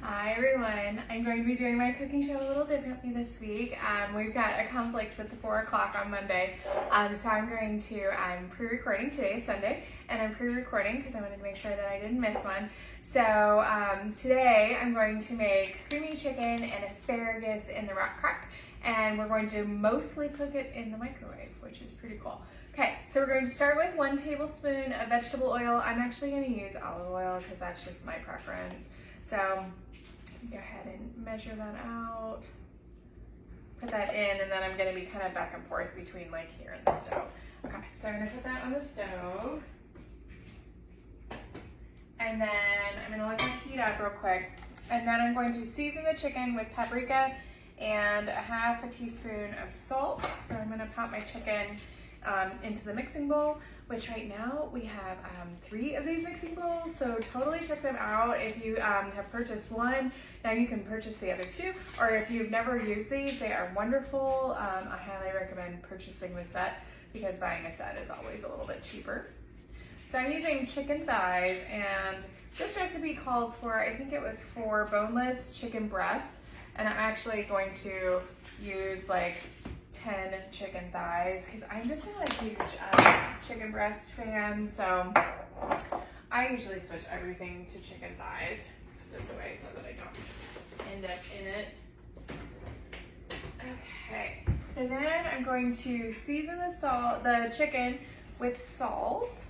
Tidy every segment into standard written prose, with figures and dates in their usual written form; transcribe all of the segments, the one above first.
Hi everyone, I'm going to be doing my cooking show a little differently this week. We've got a conflict with the 4 o'clock on Monday, so I'm pre-recording. Today is Sunday, and I'm pre-recording because I wanted to make sure that I didn't miss one. So today I'm going to make creamy chicken and asparagus in the rock crock, and we're going to mostly cook it in the microwave, which is pretty cool. Okay, so we're going to start with 1 tablespoon of vegetable oil. I'm actually going to use olive oil because that's just my preference. So go ahead and measure that out, put that in, and then I'm going to be kind of back and forth between like here and the stove. Okay, so I'm going to put that on the stove, and then I'm going to let that heat up real quick, and then I'm going to season the chicken with paprika and 1/2 teaspoon of salt. So I'm going to pop my chicken into the mixing bowl, which right now we have 3 of these mixing bowls, so totally check them out. If you have purchased one, now you can purchase the other 2, or if you've never used these, they are wonderful. I highly recommend purchasing the set because buying a set is always a little bit cheaper. So I'm using chicken thighs, and this recipe called for, I think it was for boneless chicken breasts, and I'm actually going to use like 10 chicken thighs because I'm just not a huge chicken breast fan, so I usually switch everything to chicken thighs this way so that I don't end up in it. Okay, so then I'm going to season the chicken with salt.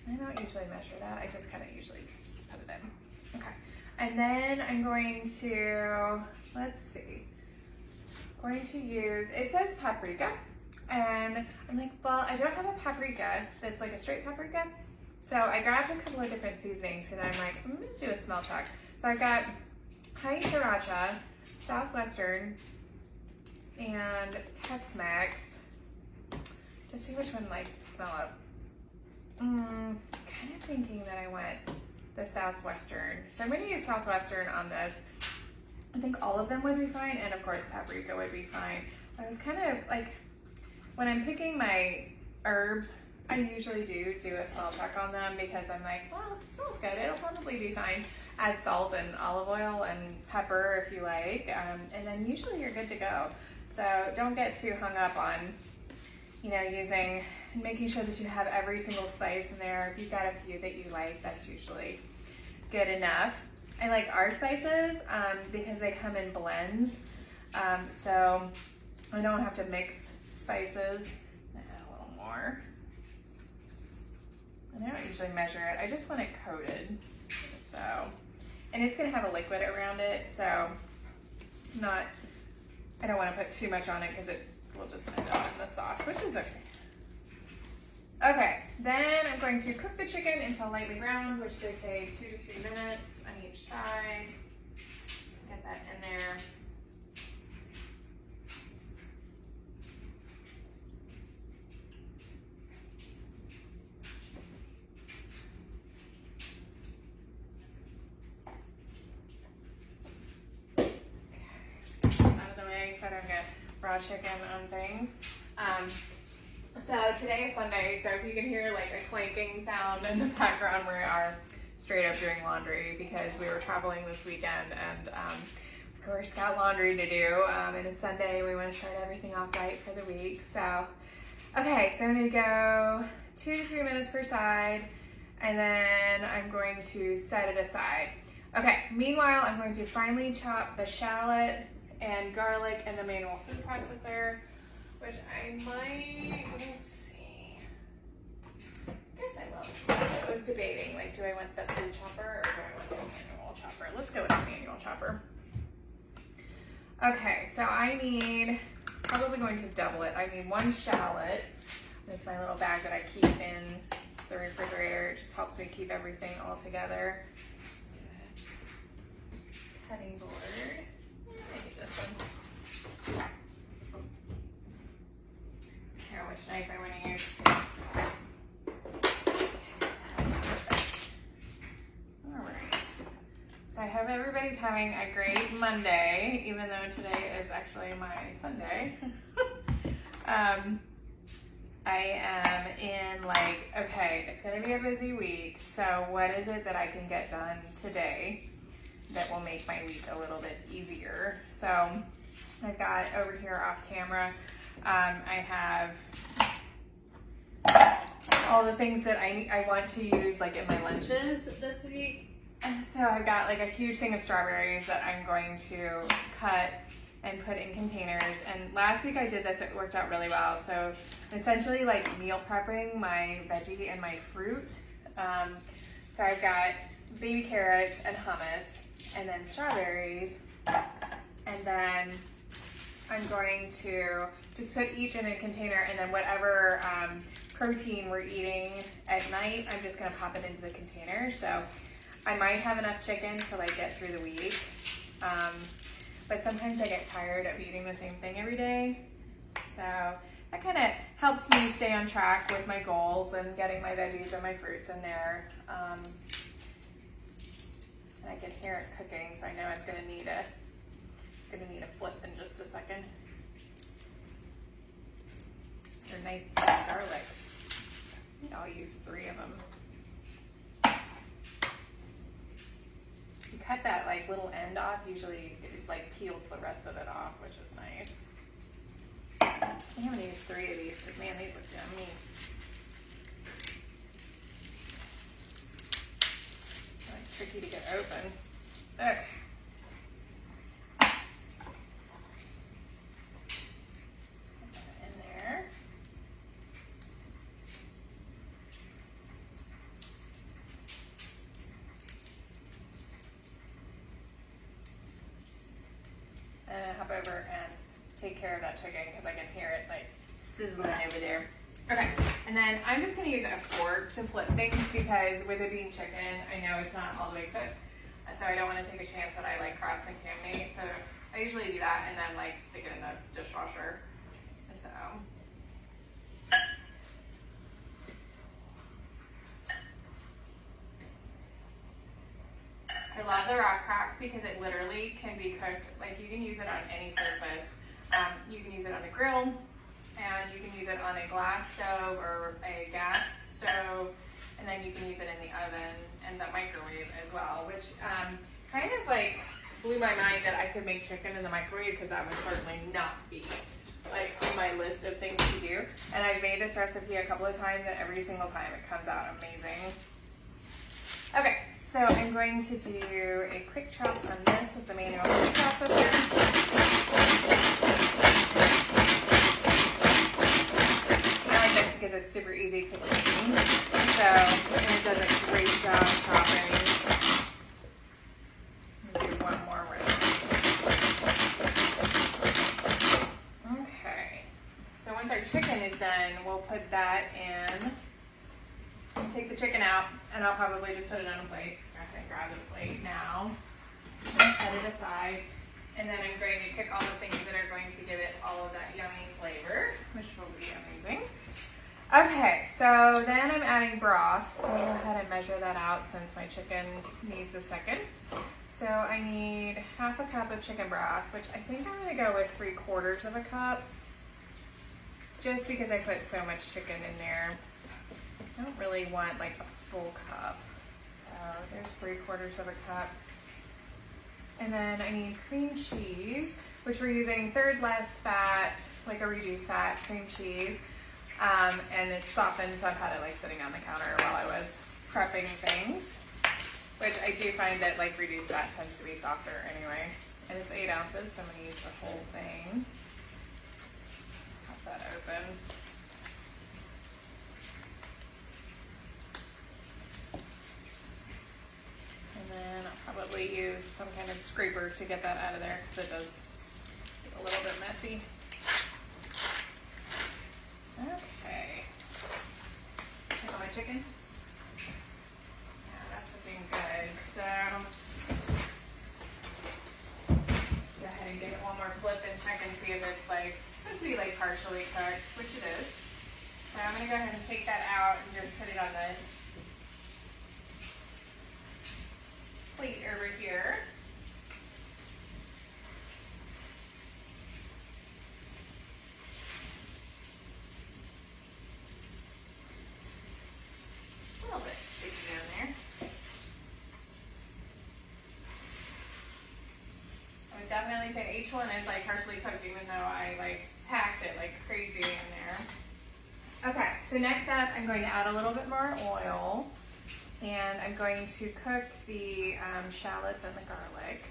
I don't usually measure that, I just kind of usually just put it in. Okay, and then I'm going to, let's see, use, it says paprika, and I'm like, well, I don't have a paprika that's like a straight paprika, so I grabbed a couple of different seasonings, and I'm like, I'm gonna do a smell check. So I got honey sriracha, southwestern, and Tex-Mex, to see which one like smell up. Kind of thinking that I want the southwestern, so I'm gonna use southwestern on this. I think all of them would be fine, and of course paprika would be fine. I was kind of like, when I'm picking my herbs, I usually do a smell check on them because I'm like, well, it smells good, it'll probably be fine. Add salt and olive oil and pepper if you like, and then usually you're good to go. So don't get too hung up on, making sure that you have every single spice in there. If you've got a few that you like, that's usually good enough. I like our spices because they come in blends, so I don't have to mix spices. Add a little more. And I don't usually measure it, I just want it coated. So, and it's gonna have a liquid around it, so I don't want to put too much on it because it will just end up in the sauce, which is okay. Okay, then I'm going to cook the chicken until lightly browned, which they say 2 to 3 minutes on each side. Just get that in there. Okay, just get this out of the way so I don't get raw chicken on things. So today is Sunday, so if you can hear like a clanking sound in the background, we are straight up doing laundry because we were traveling this weekend, and of course got laundry to do, and it's Sunday, we want to start everything off right for the week. So, okay, so I'm going to go 2 to 3 minutes per side, and then I'm going to set it aside. Okay, meanwhile, I'm going to finely chop the shallot and garlic in the manual food processor, which I might, let's see, I guess I will. I was debating, like, do I want the food chopper or do I want the manual chopper? Let's go with the manual chopper. Okay, so I need, probably going to double it. I need 1 shallot. This is my little bag that I keep in the refrigerator. It just helps me keep everything all together. Cutting board. Maybe this one. Which knife I want to use. Alright. So I hope everybody's having a great Monday, even though today is actually my Sunday. I am in like, okay, it's gonna be a busy week, so what is it that I can get done today? that will make my week a little bit easier. So I've got over here off camera, I have all the things that I want to use like in my lunches this week. And so I've got like a huge thing of strawberries that I'm going to cut and put in containers. And last week I did this, it worked out really well. So essentially like meal prepping my veggie and my fruit. So I've got baby carrots and hummus and then strawberries. And then I'm going to just put each in a container, and then whatever protein we're eating at night, I'm just gonna pop it into the container. So I might have enough chicken to like get through the week. But sometimes I get tired of eating the same thing every day. So that kind of helps me stay on track with my goals and getting my veggies and my fruits in there. And I can hear it cooking, so I know it's gonna need a flip in just a second. These are nice big garlics. I think I'll use 3 of them. You cut that like little end off, usually it like peels the rest of it off, which is nice. I'm gonna use 3 of these because man, these look yummy. Like tricky to get open. Okay. Hop over and take care of that chicken because I can hear it like sizzling over there. Okay, and then I'm just gonna use a fork to flip things because with it being chicken, I know it's not all the way cooked. So I don't want to take a chance that I like cross-contaminate. So I usually do that and then like stick it in the dishwasher. So. I love the rock crack because it literally can be cooked, like you can use it on any surface. You can use it on the grill, and you can use it on a glass stove or a gas stove, and then you can use it in the oven and the microwave as well, which kind of like blew my mind that I could make chicken in the microwave because that would certainly not be like on my list of things to do. And I've made this recipe a couple of times, and every single time it comes out amazing. Okay. So I'm going to do a quick chop on this with the manual food processor. I like this because it's super easy to clean. And it does a great job chopping. Do one more round. Okay. So once our chicken is done, we'll put that in. Take the chicken out, and I'll probably just put it on a plate. So I can grab the plate now, set it aside, and then I'm going to cook all the things that are going to give it all of that yummy flavor, which will be amazing. Okay, so then I'm adding broth. So I'll go ahead and measure that out since my chicken needs a second. So I need 1/2 cup of chicken broth, which I think I'm going to go with 3/4 of a cup, just because I put so much chicken in there. I don't really want like a full cup. So there's 3/4 of a cup. And then I need cream cheese, which we're using 1/3 less fat, like a reduced fat cream cheese. And it's softened, so I've had it like sitting on the counter while I was prepping things, which I do find that like reduced fat tends to be softer anyway. And it's 8 ounces, so I'm gonna use the whole thing. Pop that open. And then I'll probably use some kind of scraper to get that out of there because it does get a little bit messy. Okay. Check out my chicken. Yeah, that's looking good. So go ahead and give it one more flip and check and see if it's like supposed to be like partially cooked, which it is. So I'm gonna go ahead and take that out and just put it on the plate over here. A little bit sticky on there. each one is like partially cooked, even though I like packed it like crazy in there. Okay, so next up, I'm going to add a little bit more oil, and I'm going to cook the shallots and the garlic.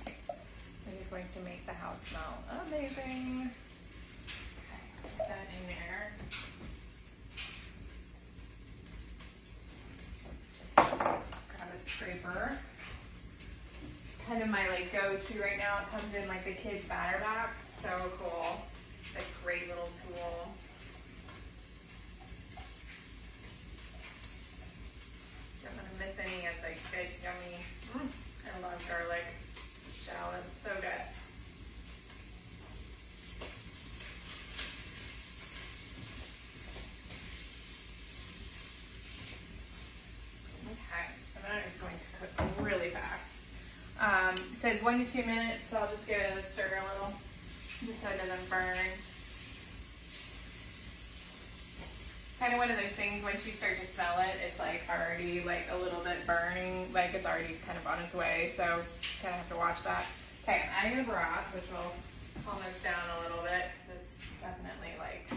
It is going to make the house smell amazing. Okay, so put that in there. Grab a scraper. It's kind of my like go-to right now. It comes in like the kids' batter box. So cool. It's a great little tool. Don't want to miss any of the good, yummy. I love garlic shallots. So good. Okay, and that is going to cook really fast. It says 1 to 2 minutes, so I'll just give it a stir a little, just so it doesn't burn. Kind of one of those things, once you start to smell it, it's like already like a little bit burning, like it's already kind of on its way, so kind of have to watch that. Okay, I'm adding the broth, which will calm this down a little bit, because it's definitely like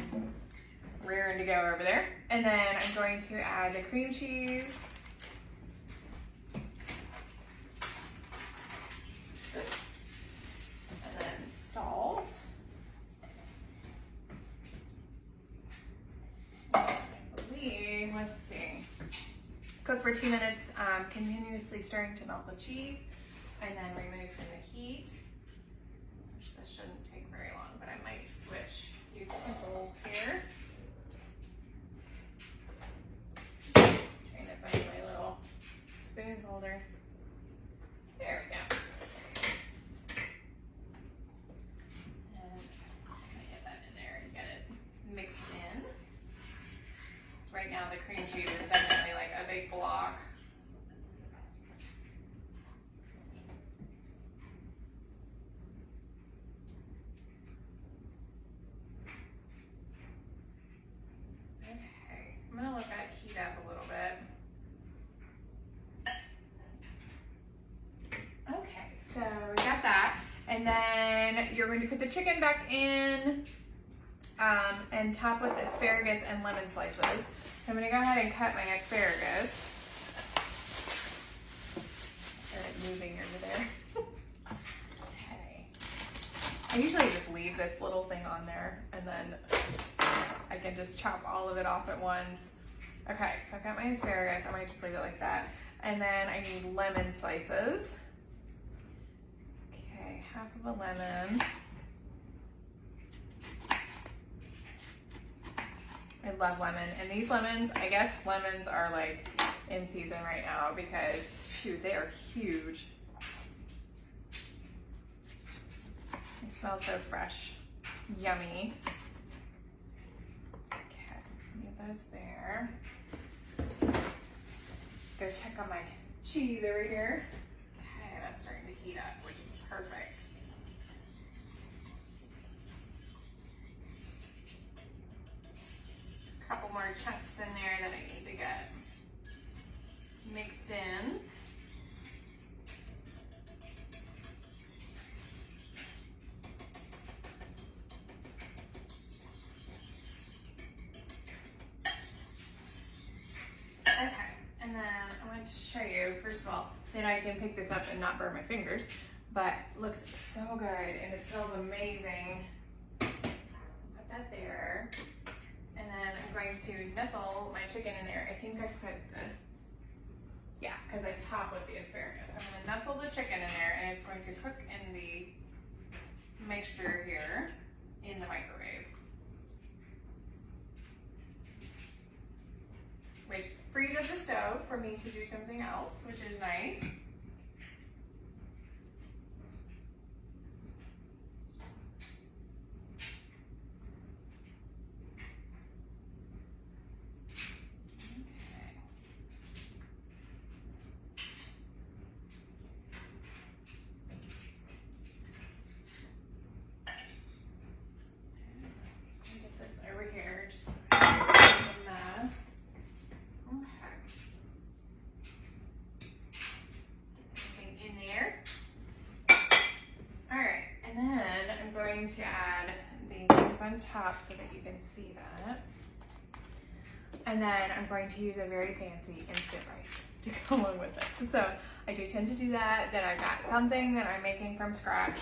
rearing to go over there. And then I'm going to add the cream cheese. And then salt. I believe, let's see. Cook for 2 minutes, continuously stirring to melt the cheese, and then remove from the heat. Which this shouldn't take very long, but I might switch utensils here. Trying to find my little spoon holder. There we go. And I'm gonna get that in there and get it mixed in. Right now the cream cheese is definitely like a big block. Okay, I'm gonna let that heat up a little bit. Okay, so we got that. And then you're going to put the chicken back in and top with asparagus and lemon slices. So I'm going to go ahead and cut my asparagus. They're moving over there. Okay. I usually just leave this little thing on there, and then I can just chop all of it off at once. Okay, so I've got my asparagus. I might just leave it like that. And then I need lemon slices. Okay, half of a lemon. I love lemon, and these lemons, I guess lemons are like in season right now because shoot, they are huge. It smells so fresh, yummy. Okay, leave those there. Go check on my cheese over here. Okay, that's starting to heat up, which is perfect. A couple more chunks in there that I need to get mixed in. Okay, and then I want to show you, first of all, that I can pick this up and not burn my fingers, but it looks so good and it smells amazing. Put that there. And then I'm going to nestle my chicken in there. I think I put the, yeah, because I top with the asparagus. I'm going to nestle the chicken in there, and it's going to cook in the mixture here in the microwave. Which frees up the stove for me to do something else, which is nice. Over here, just a mess. Okay. going to add the things on top so that you can see that. And then I'm going to use a very fancy instant rice to go along with it. So I do tend to do that. Then I've got something that I'm making from scratch,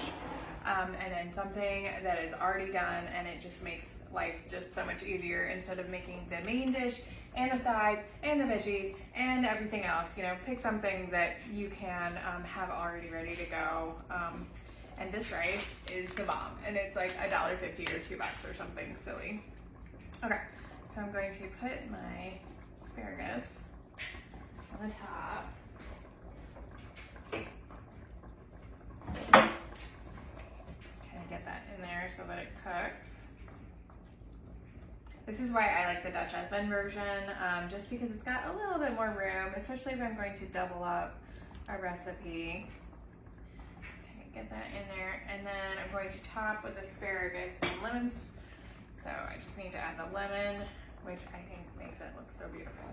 and then something that is already done, and it just makes life just so much easier instead of making the main dish and the sides and the veggies and everything else. You know, pick something that you can have already ready to go. And this rice is the bomb, and it's like $1.50 or $2 or something silly. Okay, so I'm going to put my asparagus on the top. Kind of get that in there so that it cooks. This is why I like the Dutch oven version, just because it's got a little bit more room, especially if I'm going to double up a recipe. Get that in there, and then I'm going to top with asparagus and lemons. So I just need to add the lemon, which I think makes it look so beautiful.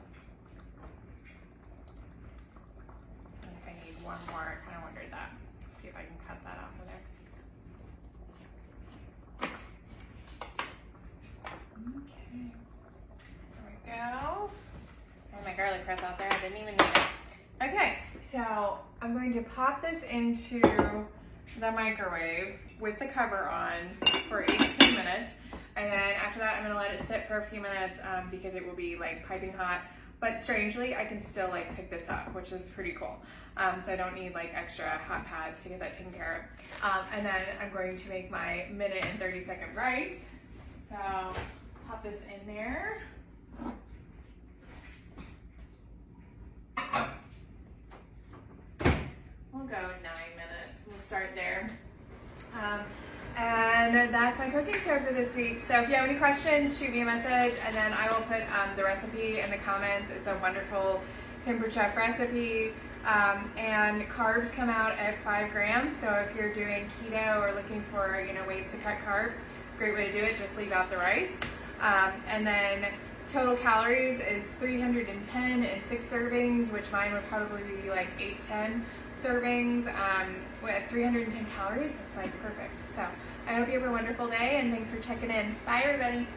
And if I need one more, I kind of wondered that. Let's see if I can cut that off of there. Okay, there we go. And my garlic press out there, I didn't even need it. Okay, so I'm going to pop this into the microwave with the cover on for 8 to 10 minutes, and then after that I'm going to let it sit for a few minutes because it will be like piping hot. But strangely, I can still like pick this up, which is pretty cool. So I don't need like extra hot pads to get that taken care of. And then I'm going to make my minute and 30-second rice. So pop this in there. We'll go 9 minutes. We'll start there. And that's my cooking show for this week. So if you have any questions, shoot me a message, and then I will put the recipe in the comments. It's a wonderful Pampered Chef recipe. And carbs come out at 5 grams. So if you're doing keto or looking for ways to cut carbs, great way to do it. Just leave out the rice. And then total calories is 310 in 6 servings, which mine would probably be like 8 to 10 servings. With 310 calories, it's like perfect. So I hope you have a wonderful day, and thanks for checking in. Bye, everybody.